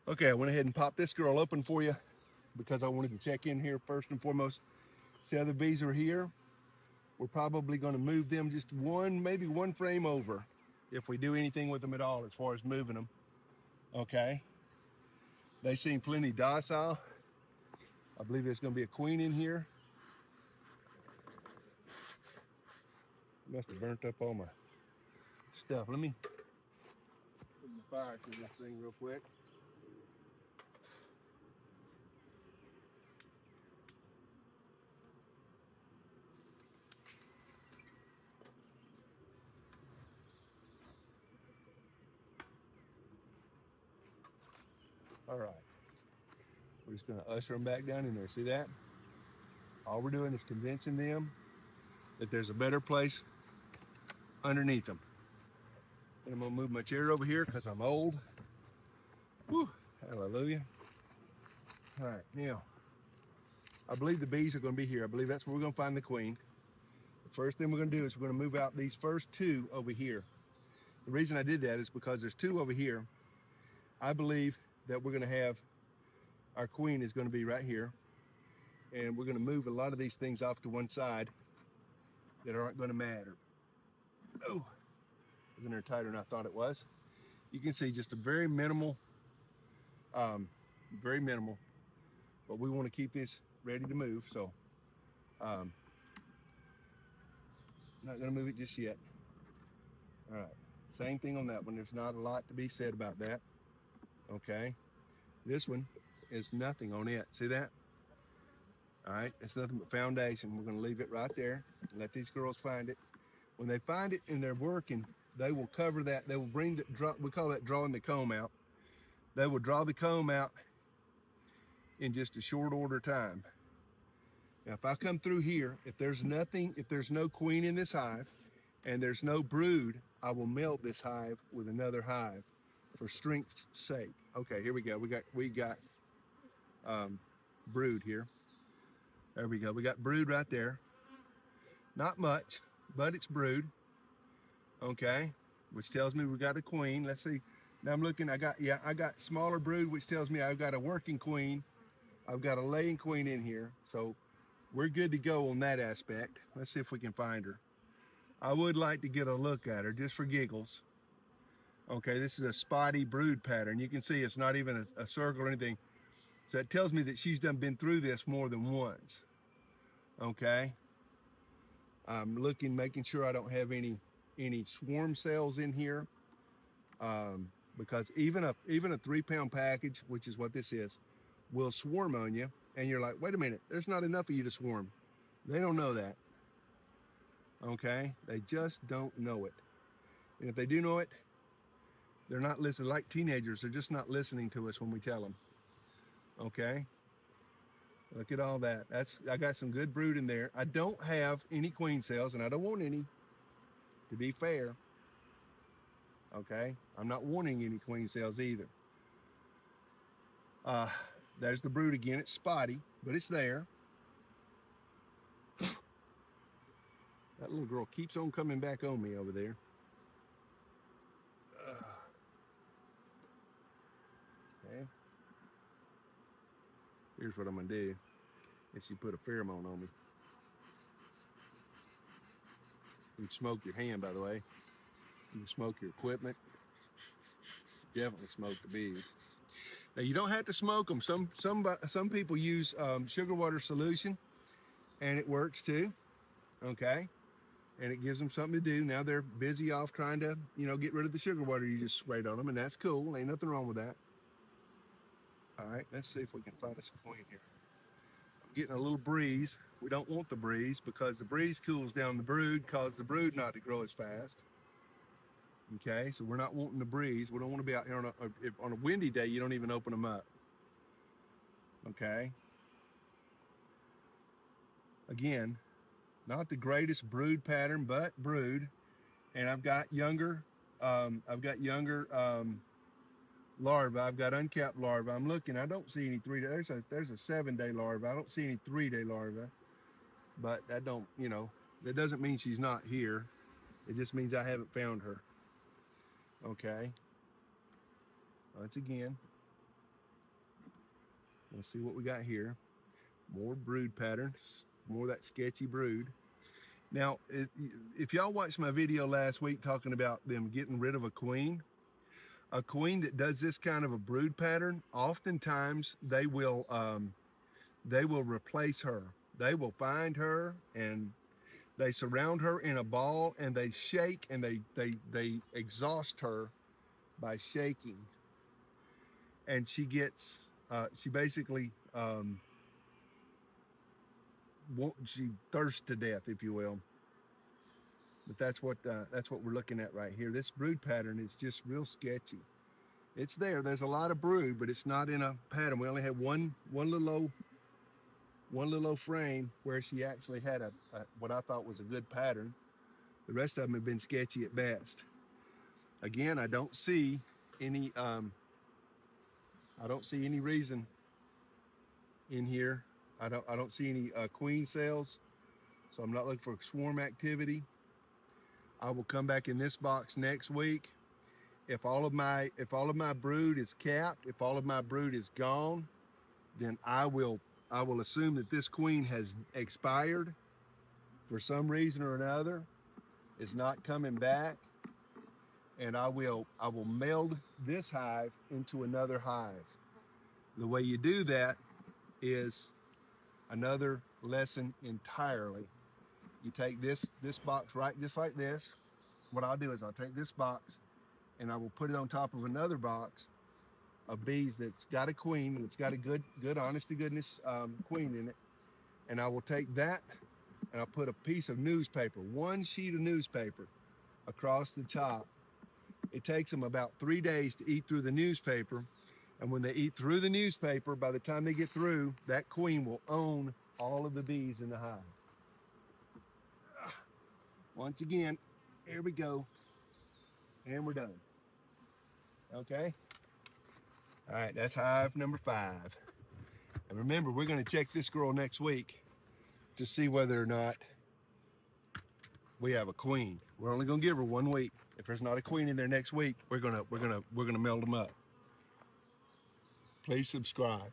Okay, I went ahead and popped this girl open for you because I wanted to check in here first and foremost. See how the bees are here? We're probably going to move them just one, maybe one frame over if we do anything with them at all as far as moving them. Okay, they seem plenty docile. I believe there's going to be a queen in here. Must have burnt up all my stuff. Let me put my fire to this thing real quick. All right, we're just going to usher them back down in there. See that? All we're doing is convincing them that there's a better place underneath them. And I'm gonna move my chair over here because I'm old. Whew, hallelujah. All right, now, I believe the bees are gonna be here. I believe that's where we're gonna find the queen. The first thing we're gonna do is we're gonna move out these first two over here. The reason I did that is because there's two over here. I believe that we're gonna have, our queen is gonna be right here. And we're gonna move a lot of these things off to one side that aren't gonna matter. Oh, isn't there tighter than I thought it was? You can see just a very minimal, very minimal, but we want to keep this ready to move. So, not gonna move it just yet. All right, same thing on that one. There's not a lot to be said about that. Okay, this one is nothing on it. See that? All right, it's nothing but foundation. We're gonna leave it right there and let these girls find it. When they find it and they're working, they will cover that. They will bring the, we call that drawing the comb out. They will draw the comb out in just a short order time. Now, if I come through here, if there's nothing, if there's no queen in this hive and there's no brood, I will melt this hive with another hive for strength's sake. Okay, here we go. We got brood here. There we go. We got brood right there. Not much, but it's brood. Okay, which tells me we got a queen. Let's see. Now I'm looking. I got smaller brood, which tells me I've got a working queen. I've got a laying queen in here, so we're good to go on that aspect. Let's see if we can find her. I would like to get a look at her just for giggles. Okay, this is a spotty brood pattern. You can see it's not even a circle or anything. So it tells me that she's been through this more than once. Okay, I'm looking, making sure I don't have any swarm cells in here, because even a 3-pound package, which is what this is, will swarm on you. And you're like, wait a minute, there's not enough of you to swarm. They don't know that. Okay, they just don't know it. And if they do know it, they're not listening. Like teenagers, they're just not listening to us when we tell them. Okay, look at all that. I got some good brood in there. I don't have any queen cells, and I don't want any, to be fair. Okay, I'm not wanting any queen cells either. There's the brood again. It's spotty, but it's there. That little girl keeps on coming back on me over there. Okay. Here's what I'm gonna do. Is she put a pheromone on me. You can smoke your hand, by the way. You can smoke your equipment. Definitely smoke the bees. Now you don't have to smoke them. Some people use sugar water solution, and it works too. Okay, and it gives them something to do. Now they're busy off trying to, get rid of the sugar water you just sprayed on them, and that's cool. Ain't nothing wrong with that. All right, let's see if we can find us a queen here. I'm getting a little breeze. We don't want the breeze because the breeze cools down the brood, causes the brood not to grow as fast. Okay, so we're not wanting the breeze. We don't want to be out here on a windy day. You don't even open them up. Okay. Again, not the greatest brood pattern, but brood. And I've got younger larvae. I've got uncapped larvae. I'm looking. I don't see any 3-day. There's a 7-day larva. I don't see any 3-day larvae. But that that doesn't mean she's not here. It just means I haven't found her. Okay. Once again, We'll see what we got here. More brood patterns, more of that sketchy brood. Now, if y'all watched my video last week talking about them getting rid of a queen that does this kind of a brood pattern, oftentimes they will replace her. They will find her and they surround her in a ball and they shake and they exhaust her by shaking. And she gets, she basically, she thirsts to death, if you will. But that's what we're looking at right here. This brood pattern is just real sketchy. It's there. There's a lot of brood, but it's not in a pattern. We only had one little old frame where she actually had a what I thought was a good pattern. The rest of them have been sketchy at best. Again, I don't see any reason in here. I don't see any queen cells, so I'm not looking for swarm activity. I will come back in this box next week. If all of my brood is capped, if all of my brood is gone, then I will assume that this queen has expired for some reason or another, is not coming back, and I will meld this hive into another hive. The way you do that is another lesson entirely. You take this box right just like this. What I'll do is I'll take this box and I will put it on top of another box of bees that's got a queen, that's got a good honest to goodness queen in it. And I will take that and I'll put a piece of newspaper, one sheet of newspaper across the top. It takes them about 3 days to eat through the newspaper. And when they eat through the newspaper, by the time they get through, that queen will own all of the bees in the hive. Once again, here we go. And we're done. Okay? All right, that's hive number 5. And remember, we're going to check this girl next week to see whether or not we have a queen. We're only going to give her 1 week. If there's not a queen in there next week, we're gonna meld them up. Please subscribe.